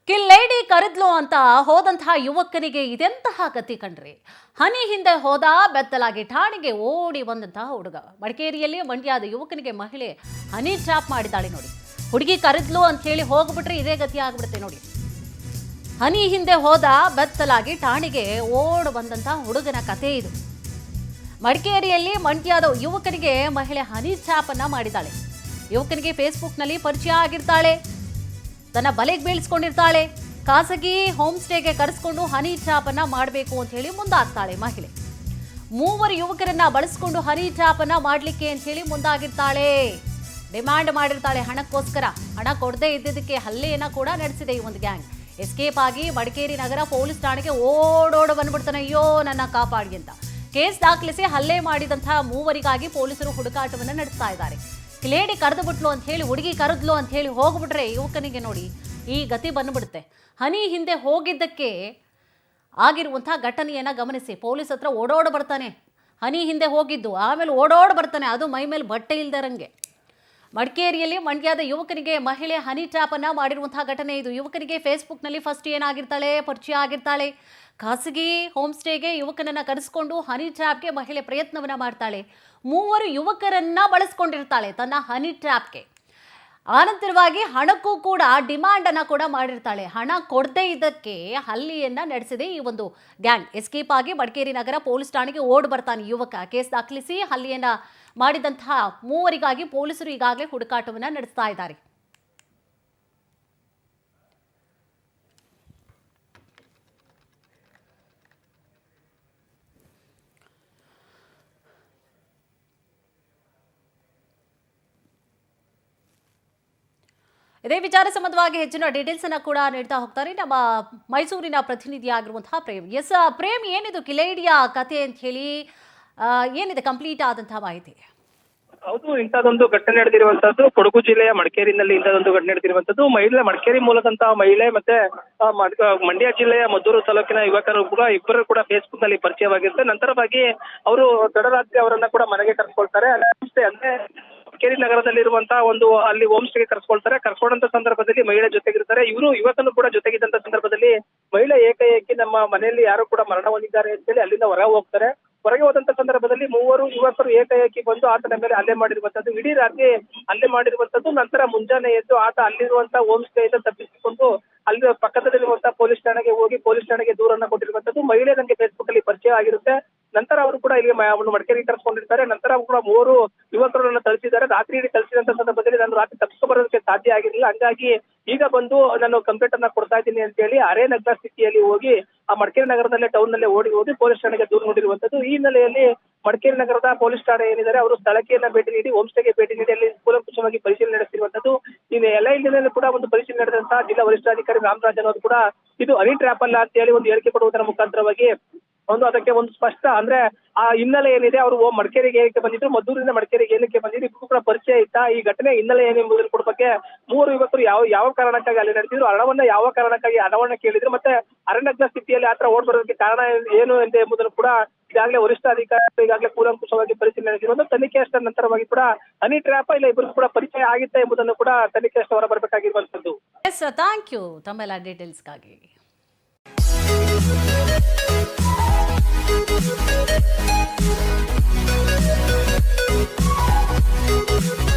ಕಿಲ್ಲೇಡಿ ಕರೆದ್ಲು ಅಂತ ಹೋದಂತಹ ಯುವಕನಿಗೆ ಇದೆಂತಹ ಗತಿ ಕಣ್ರಿ. ಹನಿ ಹಿಂದೆ ಹೋದ ಬೆತ್ತಲಾಗಿ ಠಾಣೆಗೆ ಓಡಿ ಬಂದಂತಹ ಹುಡುಗ. ಮಡಿಕೇರಿಯಲ್ಲಿ ಮಂಡ್ಯದ ಯುವಕನಿಗೆ ಮಹಿಳೆ ಹನಿ ಟ್ರಾಪ್ ಮಾಡಿದ್ದಾಳೆ ನೋಡಿ. ಹುಡುಗಿ ಕರೆದ್ಲು ಅಂತ ಹೇಳಿ ಹೋಗ್ಬಿಟ್ರೆ ಇದೇ ಗತಿ ಆಗ್ಬಿಡುತ್ತೆ ನೋಡಿ. ಹನಿ ಹಿಂದೆ ಹೋದ ಬೆತ್ತಲಾಗಿ ಠಾಣೆಗೆ ಓಡಿ ಬಂದಂತಹ ಹುಡುಗನ ಕತೆ ಇದು. ಮಡಿಕೇರಿಯಲ್ಲಿ ಮಂಡ್ಯದ ಯುವಕನಿಗೆ ಮಹಿಳೆ ಹನಿ ಟ್ರಾಪ್ ಅನ್ನ ಮಾಡಿದ್ದಾಳೆ. ಯುವಕನಿಗೆ ಫೇಸ್ಬುಕ್ನಲ್ಲಿ ಪರಿಚಯ ಆಗಿರ್ತಾಳೆ, ತನ್ನ ಬಲೆಗೆ ಬೀಳಿಸ್ಕೊಂಡಿರ್ತಾಳೆ. ಖಾಸಗಿ ಹೋಮ್ ಸ್ಟೇಗೆ ಕರೆಸ್ಕೊಂಡು ಹನಿ ಟ್ರಾಪ್ ಅನ್ನ ಮಾಡಬೇಕು ಅಂತ ಹೇಳಿ ಮುಂದಾಗ್ತಾಳೆ ಮಹಿಳೆ. ಮೂವರು ಯುವಕರನ್ನ ಬಳಸ್ಕೊಂಡು ಹನಿ ಟ್ರಾಪ್ ಅನ್ನ ಮಾಡ್ಲಿಕ್ಕೆ ಅಂತ ಹೇಳಿ ಮುಂದಾಗಿರ್ತಾಳೆ. ಡಿಮ್ಯಾಂಡ್ ಮಾಡಿರ್ತಾಳೆ ಹಣಕ್ಕೋಸ್ಕರ. ಹಣ ಕೊಡದೇ ಇದ್ದಿದ್ದಕ್ಕೆ ಹಲ್ಲೆಯನ್ನ ಕೂಡ ನಡೆಸಿದೆ ಈ ಒಂದು ಗ್ಯಾಂಗ್. ಎಸ್ಕೇಪ್ ಆಗಿ ಮಡಿಕೇರಿ ನಗರ ಪೊಲೀಸ್ ಠಾಣೆಗೆ ಓಡೋಡು ಬಂದ್ಬಿಡ್ತಾನೆ, ಅಯ್ಯೋ ನನ್ನ ಕಾಪಾಡಿ ಅಂತ. ಕೇಸ್ ದಾಖಲಿಸಿ ಹಲ್ಲೆ ಮಾಡಿದಂತಹ ಮೂವರಿಗಾಗಿ ಪೊಲೀಸರು ಹುಡುಕಾಟವನ್ನು ನಡೆಸ್ತಾ ಇದ್ದಾರೆ. ಕಿಲೇಡಿ ಕರೆದು ಬಿಟ್ಲು ಅಂತ ಹೇಳಿ, ಹುಡುಗಿ ಕರೆದ್ಲು ಅಂತ ಹೇಳಿ ಹೋಗ್ಬಿಟ್ರೆ ಯುವಕನಿಗೆ ನೋಡಿ ಈ ಗತಿ ಬಂದ್ಬಿಡುತ್ತೆ. ಹನಿ ಹಿಂದೆ ಹೋಗಿದ್ದಕ್ಕೆ ಆಗಿರುವಂತಹ ಘಟನೆಯನ್ನ ಗಮನಿಸಿ. ಪೊಲೀಸ್ ಹತ್ರ ಓಡೋಡು ಬರ್ತಾನೆ, ಹನಿ ಹಿಂದೆ ಹೋಗಿದ್ದು, ಆಮೇಲೆ ಓಡೋಡು ಬರ್ತಾನೆ, ಅದು ಮೈ ಮೇಲೆ ಬಟ್ಟೆ ಇಲ್ದರಂಗೆ. ಮಡಿಕೇರಿಯಲ್ಲಿ ಮಂಡ್ಯದ ಯುವಕನಿಗೆ ಮಹಿಳೆ ಹನಿ ಟ್ರಾಪ್ ಅನ್ನ ಮಾಡಿರುವಂತಹ ಘಟನೆ ಇದು. ಯುವಕನಿಗೆ ಫೇಸ್ಬುಕ್ನಲ್ಲಿ ಫಸ್ಟ್ ಏನಾಗಿರ್ತಾಳೆ, ಪರಿಚಯ ಆಗಿರ್ತಾಳೆ. ಖಾಸಗಿ ಹೋಮ್ ಸ್ಟೇಗೆ ಯುವಕನನ್ನ ಕರೆಸ್ಕೊಂಡು ಹನಿ ಟ್ರಾಪ್ಗೆ ಮಹಿಳೆ ಪ್ರಯತ್ನವನ್ನ ಮಾಡ್ತಾಳೆ. ಮೂವರು ಯುವಕರನ್ನ ಬಳಸ್ಕೊಂಡಿರ್ತಾಳೆ ತನ್ನ ಹನಿ ಟ್ರಾಪ್ಗೆ. ಆನಂತರವಾಗಿ ಹಣಕ್ಕೂ ಕೂಡ ಡಿಮಾಂಡ್ ಅನ್ನ ಕೂಡ ಮಾಡಿರ್ತಾಳೆ. ಹಣ ಕೊಡದೇ ಇದ್ದಕ್ಕೆ ಹಲ್ಲೆಯನ್ನ ನಡೆಸಿದೆ ಈ ಒಂದು ಗ್ಯಾಂಗ್. ಎಸ್ಕೇಪ್ ಆಗಿ ಮಡಿಕೇರಿ ನಗರ ಪೊಲೀಸ್ ಠಾಣೆಗೆ ಓಡ್ ಬರ್ತಾನೆ ಯುವಕ. ಕೇಸ್ ದಾಖಲಿಸಿ ಹಲ್ಲೆಯನ್ನ ಮಾಡಿದಂತಹ ಮೂವರಿಗಾಗಿ ಪೊಲೀಸರು ಈಗಾಗಲೇ ಹುಡುಕಾಟವನ್ನ ನಡೆಸ್ತಾ ಇದ್ದಾರೆ. ಇದೇ ವಿಚಾರ ಸಂಬಂಧವಾಗಿ ಹೆಚ್ಚಿನ ಡೀಟೇಲ್ಸ್ ಅನ್ನ ಕೂಡ ನೀಡ್ತಾ ಹೋಗ್ತಾರೆ ನಮ್ಮ ಮೈಸೂರಿನ ಪ್ರತಿನಿಧಿ ಆಗಿರುವಂತಹ ಪ್ರೇಮ್. ಎಸ್ ಪ್ರೇಮ್, ಏನಿದು ಕಿಲೇಡಿಯ ಕಥೆ ಅಂತ ಹೇಳಿ ಏನಿದೆ ಕಂಪ್ಲೀಟ್ ಆದಂತಹ ಮಾಹಿತಿ? ಹೌದು, ಇಂಥದೊಂದು ಘಟನೆ ನಡೆದಿರುವಂತದ್ದು ಕೊಡಗು ಜಿಲ್ಲೆಯ ಮಡಿಕೇರಿನಲ್ಲಿ ಇಂಥದೊಂದು ಘಟನೆ ನಡೆದಿರುವಂತದ್ದು. ಮಹಿಳೆ ಮಡಿಕೇರಿ ಮೂಲದಂತಹ ಮಹಿಳೆ ಮತ್ತೆ ಮಂಡ್ಯ ಜಿಲ್ಲೆಯ ಮದ್ದೂರು ತಾಲೂಕಿನ ಯುವಕರು ಕೂಡ ಇಬ್ಬರು ಕೂಡ ಫೇಸ್ಬುಕ್ ನಲ್ಲಿ ಪರಿಚಯವಾಗಿರುತ್ತೆ. ನಂತರವಾಗಿ ಅವರು ತಡರಾತ್ರಿ ಅವರನ್ನ ಕೂಡ ಮನೆಗೆ ಕರೆಸ್ಕೊಳ್ತಾರೆ. ಅಂದ್ರೆ ಮಡಿಕೇರಿ ನಗರದಲ್ಲಿರುವಂತಹ ಒಂದು ಅಲ್ಲಿ ಹೋಮ್ ಸ್ಟೇಗೆ ಕರ್ಸ್ಕೊಳ್ತಾರೆ. ಕರ್ಸ್ಕೊಂಡಂತ ಸಂದರ್ಭದಲ್ಲಿ ಮಹಿಳೆ ಜೊತೆಗಿರ್ತಾರೆ. ಯುವಕನು ಕೂಡ ಜೊತೆಗಿದ್ದಂತ ಸಂದರ್ಭದಲ್ಲಿ ಮಹಿಳೆ ಏಕಾಏಕಿ ನಮ್ಮ ಮನೆಯಲ್ಲಿ ಯಾರು ಕೂಡ ಮರಣ ಹೊಂದಿದ್ದಾರೆ ಅಂತ ಹೇಳಿ ಅಲ್ಲಿಂದ ಹೊರ ಹೋಗ್ತಾರೆ. ಹೊರಗೆ ಹೋದಂತ ಸಂದರ್ಭದಲ್ಲಿ ಮೂವರು ಯುವಕರು ಏಕಾಏಕಿ ಬಂದು ಆತನ ಮೇಲೆ ಹಲ್ಲೆ ಮಾಡಿರುವಂತದ್ದು, ಇಡೀ ರಾತ್ರಿ ಹಲ್ಲೆ ಮಾಡಿರುವಂತದ್ದು. ನಂತರ ಮುಂಜಾನೆ ಎದ್ದು ಆತ ಅಲ್ಲಿರುವಂತಹ ಹೋಮ್ ಸ್ಟೇ ಇಂದ ತಪ್ಪಿಸಿಕೊಂಡು ಅಲ್ಲಿ ಪಕ್ಕದಲ್ಲಿರುವಂತಹ ಪೊಲೀಸ್ ಠಾಣೆಗೆ ಹೋಗಿ ಪೊಲೀಸ್ ಠಾಣೆಗೆ ದೂರನ್ನ ಕೊಟ್ಟಿರುವಂತದ್ದು. ಮಹಿಳೆ ನನಗೆ ಫೇಸ್ಬುಕ್ ಅಲ್ಲಿ ಪರಿಚಯ ಆಗಿರುತ್ತೆ. ನಂತರ ಅವರು ಕೂಡ ಇಲ್ಲಿ ಮಡಿಕೇರಿ ಕರೆಸ್ಕೊಂಡಿರ್ತಾರೆ. ನಂತರ ಕೂಡ ಮೂವರು ಯುವಕರನ್ನ ತಳಿಸಿದ್ದಾರೆ. ರಾತ್ರಿ ಇಡೀ ತಳಿಸಿದಂತ ಸಂದರ್ಭದಲ್ಲಿ ನಾನು ರಾತ್ರಿ ತಪ್ಪಿಸ್ಕೊಂಡ್ಬರೋದಕ್ಕೆ ಸಾಧ್ಯ ಆಗಿರಲಿಲ್ಲ. ಹಂಗಾಗಿ ಈಗ ಬಂದು ನಾನು ಕಂಪ್ಲೇಂಟ್ ಅನ್ನ ಕೊಡ್ತಾ ಇದ್ದೀನಿ ಅಂತ ಹೇಳಿ ಅರೆನಗ್ನ ಸ್ಥಿತಿಯಲ್ಲಿ ಹೋಗಿ ಆ ಮಡಿಕೇರಿ ನಗರದಲ್ಲೇ ಟೌನ್ ನಲ್ಲೇ ಹೋಗಿ ಪೊಲೀಸ್ ಠಾಣೆಗೆ ದೂರು ನೀಡಿರುವಂತದ್ದು. ಈ ಹಿನ್ನೆಲೆಯಲ್ಲಿ ಮಡಿಕೇರಿ ನಗರದ ಪೊಲೀಸ್ ಠಾಣೆ ಏನಿದ್ದಾರೆ ಅವರು ಸ್ಥಳಕ್ಕೆಯನ್ನ ಭೇಟಿ ನೀಡಿ ಹೋಮ್ ಸ್ಟೇಗೆ ಭೇಟಿ ನೀಡಿ ಅಲ್ಲಿ ಕೂಲಂಕುಷವಾಗಿ ಪರಿಶೀಲನೆ ನಡೆಸಿರುವಂತದ್ದು. ಇನ್ನು ಎಲ್ಲ ಹಿನ್ನೆಲೆಯಲ್ಲಿ ಕೂಡ ಒಂದು ಪರಿಶೀಲನೆ ನಡೆದಂತಹ ಜಿಲ್ಲಾ ವರಿಷ್ಠಾಧಿಕಾರಿ ರಾಮರಾಜ್ ಅನ್ನೋದು ಕೂಡ ಇದು ಹನಿ ಟ್ರ್ಯಾಪ್ ಅಲ್ಲ ಅಂತ ಹೇಳಿ ಒಂದು ಹೇಳಿಕೆ ಕೊಡುವುದರ ಮುಖಾಂತರವಾಗಿ ಅದಕ್ಕೆ ಒಂದು ಸ್ಪಷ್ಟ ಅಂದ್ರೆ ಆ ಹಿನ್ನೆಲೆ ಏನಿದೆ, ಅವರು ಮಡಿಕೇರಿಗೆ ಏನಕ್ಕೆ ಬಂದಿದ್ರು, ಮದ್ದೂರಿನ ಮಡಿಕೇರಿಗೆ ಏನಕ್ಕೆ ಬಂದಿದ್ರು, ಇಬ್ಬರು ಕೂಡ ಪರಿಚಯ ಇತ್ತಾ, ಈ ಘಟನೆ ಹಿನ್ನೆಲೆ ಏನೆಂಬುದನ್ನು ಕೂಡ ಬಗ್ಗೆ ಮೂವರು ಯುವಕರು ಯಾವ ಕಾರಣಕ್ಕಾಗಿ ಅಲ್ಲಿ ನಡೆಸಿದ್ರು, ಹಣವನ್ನ ಯಾವ ಕಾರಣಕ್ಕಾಗಿ ಹಣವನ್ನ ಕೇಳಿದ್ರು, ಮತ್ತೆ ಅರಣ್ಯಜ್ಞ ಸ್ಥಿತಿಯಲ್ಲಿ ಆತರ ಓಡ್ ಬರೋದಕ್ಕೆ ಕಾರಣ ಏನು ಎಂಬುದನ್ನು ಕೂಡ ಈಗಾಗಲೇ ವರಿಷ್ಠಾಧಿಕಾರಿ ಈಗಾಗಲೇ ಕೂಲಂಕುಷವಾಗಿ ಪರಿಶೀಲನೆ ನಡೆಸಿರುವುದು. ತನಿಖೆ ಅಷ್ಟರ ನಂತರವಾಗಿ ಕೂಡ ಹನಿ ಟ್ರ್ಯಾಪ್ ಇಲ್ಲ ಇಬ್ಬರು ಕೂಡ ಪರಿಚಯ ಆಗಿತ್ತೆ ಎಂಬುದನ್ನು ಕೂಡ ತನಿಖೆ ಅಷ್ಟು ಹೊರಬರಬೇಕಾಗಿರುವಂತದ್ದು. ಎಸ್, ಥ್ಯಾಂಕ್ ಯು ತಮ್ಮೆಲ್ಲ ಡೀಟೇಲ್ಸ್ಗಾಗಿ. Thank you.